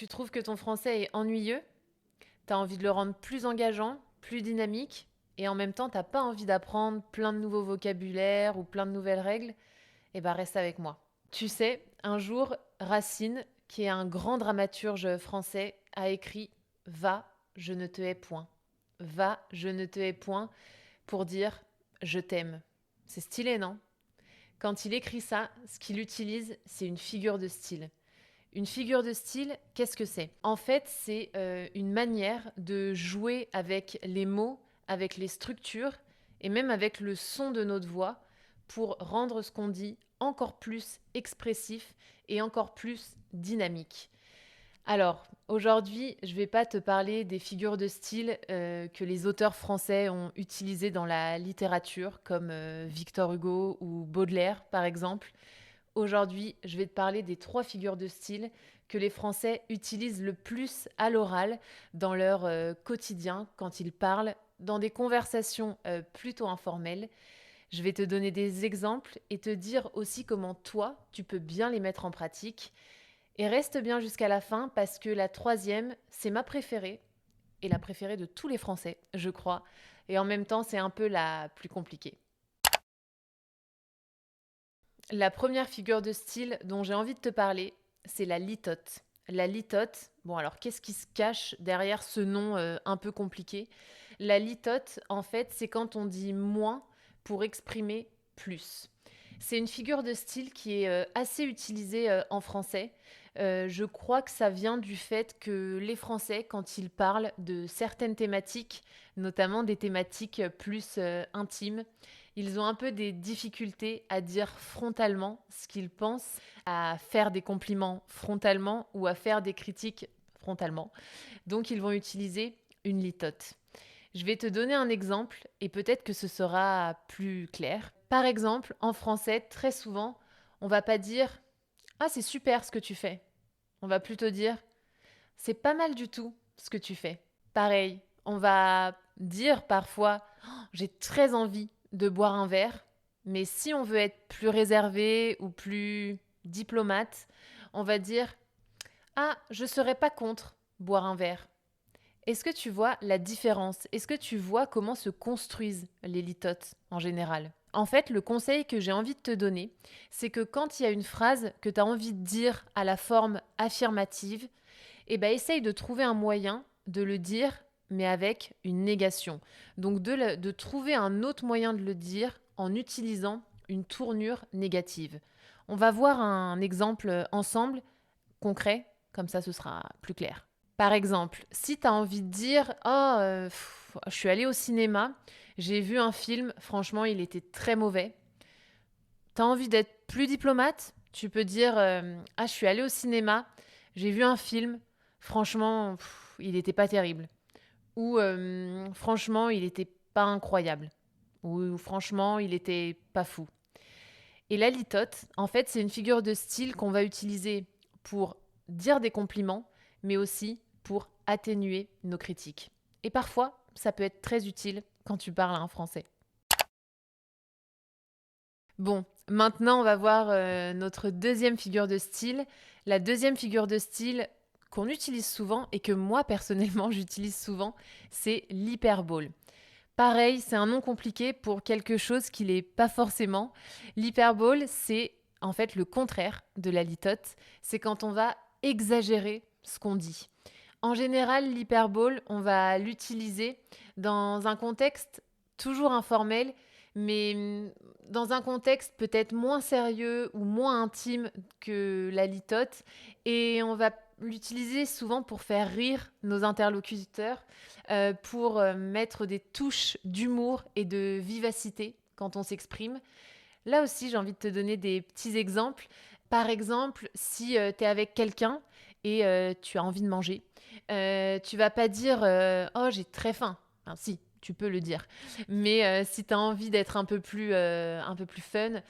Tu trouves que ton français est ennuyeux? T'as envie de le rendre plus engageant, plus dynamique, et en même temps, t'as pas envie d'apprendre plein de nouveaux vocabulaires ou plein de nouvelles règles? Eh ben, reste avec moi. Tu sais, un jour, Racine, qui est un grand dramaturge français, a écrit Va, je ne te hais point. Va, je ne te hais point pour dire je t'aime. C'est stylé, non? Quand il écrit ça, ce qu'il utilise, c'est une figure de style. Une figure de style, qu'est-ce que c'est? En fait, c'est une manière de jouer avec les mots, avec les structures et même avec le son de notre voix pour rendre ce qu'on dit encore plus expressif et encore plus dynamique. Alors, aujourd'hui, je ne vais pas te parler des figures de style que les auteurs français ont utilisées dans la littérature, comme Victor Hugo ou Baudelaire, par exemple. Aujourd'hui, je vais te parler des 3 figures de style que les Français utilisent le plus à l'oral dans leur quotidien quand ils parlent dans des conversations plutôt informelles. Je vais te donner des exemples et te dire aussi comment toi, tu peux bien les mettre en pratique. Et reste bien jusqu'à la fin parce que la troisième, c'est ma préférée et la préférée de tous les Français, je crois. Et en même temps, c'est un peu la plus compliquée. La première figure de style dont j'ai envie de te parler, c'est la litote. La litote, bon alors qu'est-ce qui se cache derrière ce nom un peu compliqué? La litote, en fait, c'est quand on dit moins pour exprimer plus. C'est une figure de style qui est assez utilisée en français. Je crois que ça vient du fait que les Français, quand ils parlent de certaines thématiques, notamment des thématiques plus intimes, ils ont un peu des difficultés à dire frontalement ce qu'ils pensent, à faire des compliments frontalement ou à faire des critiques frontalement. Donc ils vont utiliser une litote. Je vais te donner un exemple et peut-être que ce sera plus clair. Par exemple, en français, très souvent, on va pas dire ah, c'est super ce que tu fais. On va plutôt dire c'est pas mal du tout ce que tu fais. Pareil, on va dire parfois j'ai très envie de boire un verre, mais si on veut être plus réservé ou plus diplomate, on va dire ah, je serais pas contre boire un verre. Est-ce que tu vois la différence? Est-ce que tu vois comment se construisent les litotes en général? En fait, le conseil que j'ai envie de te donner, c'est que quand il y a une phrase que tu as envie de dire à la forme affirmative, eh ben, essaye de trouver un moyen de le dire, mais avec une négation. Donc de trouver un autre moyen de le dire en utilisant une tournure négative. On va voir un exemple ensemble, concret, comme ça ce sera plus clair. Par exemple, si tu as envie de dire oh, je suis allée au cinéma, j'ai vu un film, franchement, il était très mauvais. Tu as envie d'être plus diplomate? Tu peux dire ah, je suis allée au cinéma, j'ai vu un film, franchement, il n'était pas terrible. Ou franchement, il n'était pas incroyable. Ou franchement, il n'était pas fou. Et la litote, en fait, c'est une figure de style qu'on va utiliser pour dire des compliments, mais aussi pour atténuer nos critiques. Et parfois, ça peut être très utile quand tu parles à un Français. Bon, maintenant, on va voir notre deuxième figure de style. La deuxième figure de style qu'on utilise souvent et que moi, personnellement, j'utilise souvent, c'est l'hyperbole. Pareil, c'est un nom compliqué pour quelque chose qui n'est pas forcément. L'hyperbole, c'est en fait le contraire de la litote. C'est quand on va exagérer ce qu'on dit. En général, l'hyperbole, on va l'utiliser dans un contexte toujours informel, mais dans un contexte peut-être moins sérieux ou moins intime que la litote. Et on va l'utiliser souvent pour faire rire nos interlocuteurs, pour mettre des touches d'humour et de vivacité quand on s'exprime. Là aussi, j'ai envie de te donner des petits exemples. Par exemple, si tu es avec quelqu'un et tu as envie de manger, tu vas pas dire oh, j'ai très faim. Enfin, si, tu peux le dire. Mais si tu as envie d'être un peu plus fun,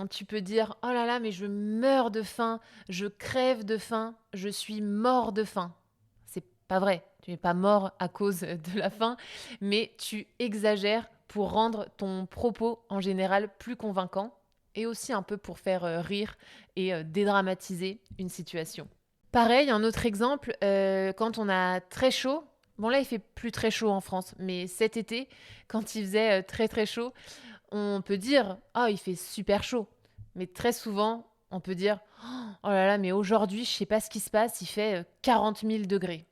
tu peux dire oh là là, mais je meurs de faim, je crève de faim, je suis mort de faim. C'est pas vrai. Tu n'es pas mort à cause de la faim, mais tu exagères pour rendre ton propos en général plus convaincant et aussi un peu pour faire rire et dédramatiser une situation. Pareil, un autre exemple, quand on a très chaud, bon là, il fait plus très chaud en France, mais cet été, quand il faisait, très, très chaud, on peut dire: «Ah, il fait super chaud». Mais très souvent, on peut dire: «Oh là là, mais aujourd'hui, je sais pas ce qui se passe, il fait, 40 000 degrés».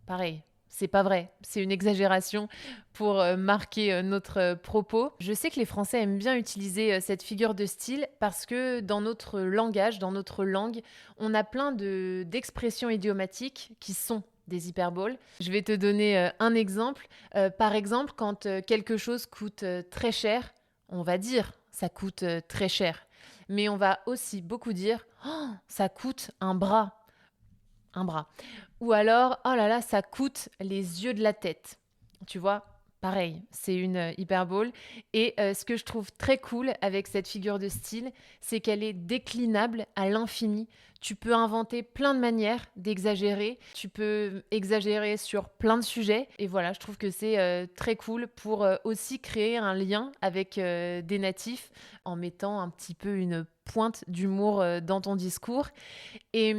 Pareil, c'est pas vrai, c'est une exagération pour, marquer, notre, propos. Je sais que les Français aiment bien utiliser, cette figure de style parce que dans notre langage, dans notre langue, on a plein d'expressions idiomatiques qui sont des hyperboles. Je vais te donner, un exemple. Par exemple, quand, quelque chose coûte, très cher, on va dire: «Ça coûte, très cher». Mais on va aussi beaucoup dire: «Oh, ça coûte un bras». Un bras. Ou alors: «Oh là là, ça coûte les yeux de la tête». Tu vois? Pareil, c'est une, hyperbole et ce que je trouve très cool avec cette figure de style, c'est qu'elle est déclinable à l'infini. Tu peux inventer plein de manières d'exagérer. Tu peux exagérer sur plein de sujets et voilà, je trouve que c'est, très cool pour, aussi créer un lien avec, des natifs en mettant un petit peu une pointe d'humour, dans ton discours et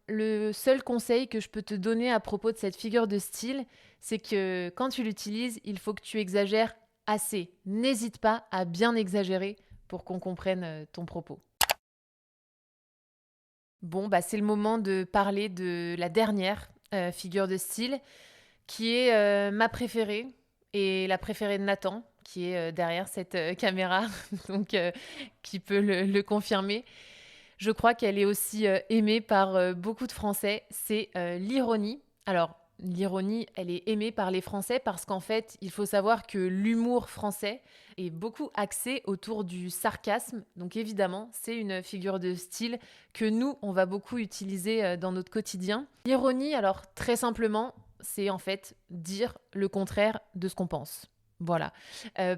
le seul conseil que je peux te donner à propos de cette figure de style, c'est que quand tu l'utilises, il faut que tu exagères assez. N'hésite pas à bien exagérer pour qu'on comprenne ton propos. Bon, bah, c'est le moment de parler de la dernière figure de style, qui est ma préférée et la préférée de Nathan, qui est derrière cette caméra, donc qui peut le confirmer. Je crois qu'elle est aussi, aimée par, beaucoup de Français, c'est, l'ironie. Alors, l'ironie, elle est aimée par les Français parce qu'en fait, il faut savoir que l'humour français est beaucoup axé autour du sarcasme. Donc évidemment, c'est une figure de style que nous, on va beaucoup utiliser, dans notre quotidien. L'ironie, alors très simplement, c'est en fait dire le contraire de ce qu'on pense. Voilà.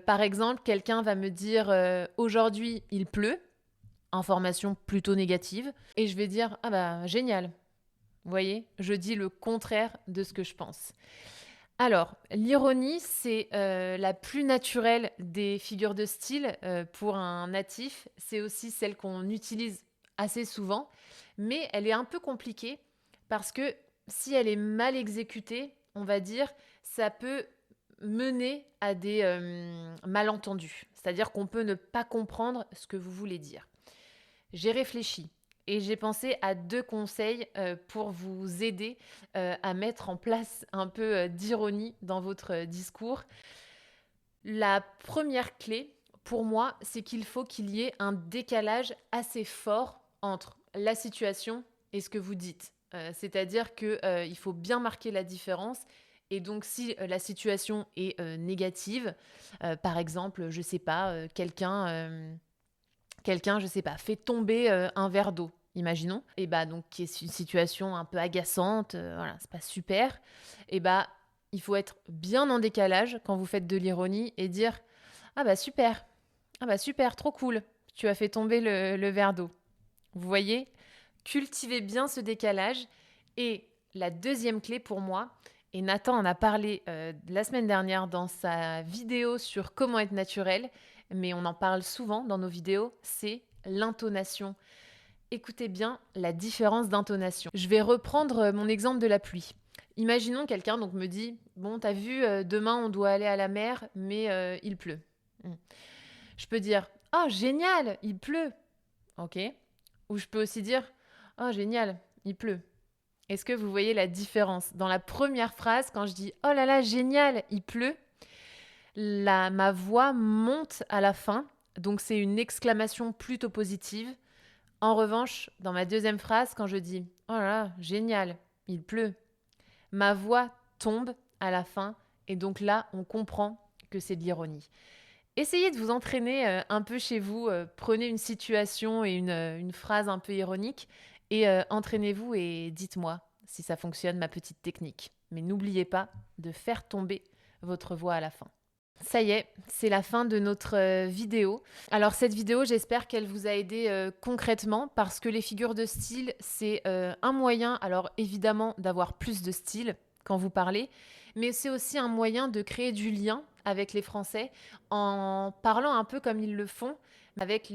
Par exemple, quelqu'un va me dire, «Aujourd'hui, il pleut». Information plutôt négative. Et je vais dire, ah bah génial. Vous voyez, je dis le contraire de ce que je pense. Alors, l'ironie, c'est la plus naturelle des figures de style pour un natif. C'est aussi celle qu'on utilise assez souvent, mais elle est un peu compliquée parce que si elle est mal exécutée, on va dire, ça peut mener à des malentendus. C'est-à-dire qu'on peut ne pas comprendre ce que vous voulez dire. J'ai réfléchi et j'ai pensé à 2 conseils, pour vous aider, à mettre en place un peu, d'ironie dans votre, discours. La première clé, pour moi, c'est qu'il y ait un décalage assez fort entre la situation et ce que vous dites. C'est-à-dire que, il faut bien marquer la différence et donc si, la situation est, négative, par exemple, je sais pas, quelqu'un, je sais pas, fait tomber, un verre d'eau, imaginons et bah, donc qui est une situation un peu agaçante, voilà, c'est pas super et bah, il faut être bien en décalage quand vous faites de l'ironie et dire: «Ah bah, super! Ah bah, super, trop cool, tu as fait tomber le verre d'eau». Vous voyez? Cultivez bien ce décalage et la deuxième clé pour moi et Nathan en a parlé, la semaine dernière dans sa vidéo sur comment être naturel, mais on en parle souvent dans nos vidéos, c'est l'intonation. Écoutez bien la différence d'intonation. Je vais reprendre, mon exemple de la pluie. Imaginons quelqu'un donc me dit: «Bon, t'as vu, demain on doit aller à la mer, mais il pleut». Mmh. Je peux dire: «Oh génial, il pleut!» OK. Ou je peux aussi dire: «Oh génial, il pleut». Est-ce que vous voyez la différence? Dans la première phrase, quand je dis: «Oh là là, génial, il pleut», ma voix monte à la fin, donc c'est une exclamation plutôt positive. En revanche, dans ma deuxième phrase, quand je dis: «Oh là là, génial, il pleut», ma voix tombe à la fin et donc là, on comprend que c'est de l'ironie. Essayez de vous entraîner, un peu chez vous, prenez une situation et une phrase un peu ironique et entraînez-vous et dites-moi si ça fonctionne, ma petite technique. Mais n'oubliez pas de faire tomber votre voix à la fin. Ça y est, c'est la fin de notre, vidéo. Alors cette vidéo, j'espère qu'elle vous a aidé, concrètement parce que les figures de style, c'est, un moyen alors évidemment d'avoir plus de style quand vous parlez, mais c'est aussi un moyen de créer du lien avec les Français en parlant un peu comme ils le font, avec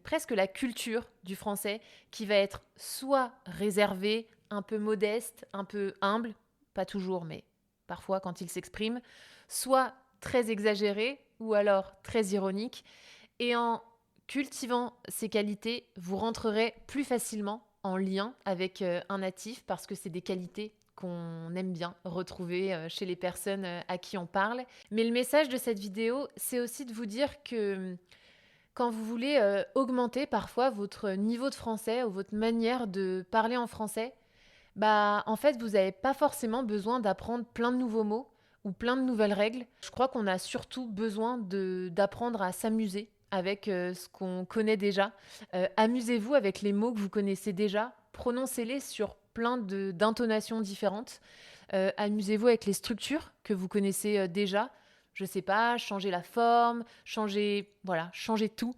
presque la culture du français qui va être soit réservée, un peu modeste, un peu humble, pas toujours, mais parfois quand il s'exprime, soit très exagéré ou alors très ironique. Et en cultivant ces qualités, vous rentrerez plus facilement en lien avec un natif parce que c'est des qualités qu'on aime bien retrouver chez les personnes à qui on parle. Mais le message de cette vidéo, c'est aussi de vous dire que quand vous voulez augmenter parfois votre niveau de français ou votre manière de parler en français, bah en fait, vous n'avez pas forcément besoin d'apprendre plein de nouveaux mots ou plein de nouvelles règles. Je crois qu'on a surtout besoin d'apprendre à s'amuser avec ce qu'on connaît déjà. Amusez-vous avec les mots que vous connaissez déjà. Prononcez-les sur plein d'intonations différentes. Amusez-vous avec les structures que vous connaissez déjà. Je sais pas, changer la forme, changer tout.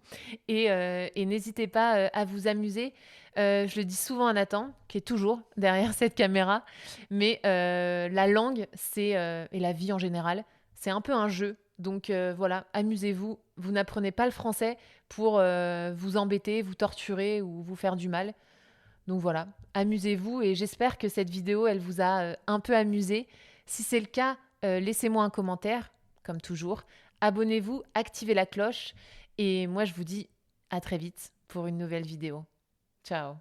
Et n'hésitez pas à vous amuser. Je le dis souvent à Nathan, qui est toujours derrière cette caméra, mais la langue, et la vie en général, c'est un peu un jeu. Donc voilà, amusez-vous. Vous n'apprenez pas le français pour vous embêter, vous torturer ou vous faire du mal. Donc voilà, amusez-vous et j'espère que cette vidéo, elle vous a un peu amusé. Si c'est le cas, laissez-moi un commentaire, comme toujours. Abonnez-vous, activez la cloche et moi je vous dis à très vite pour une nouvelle vidéo. Ciao.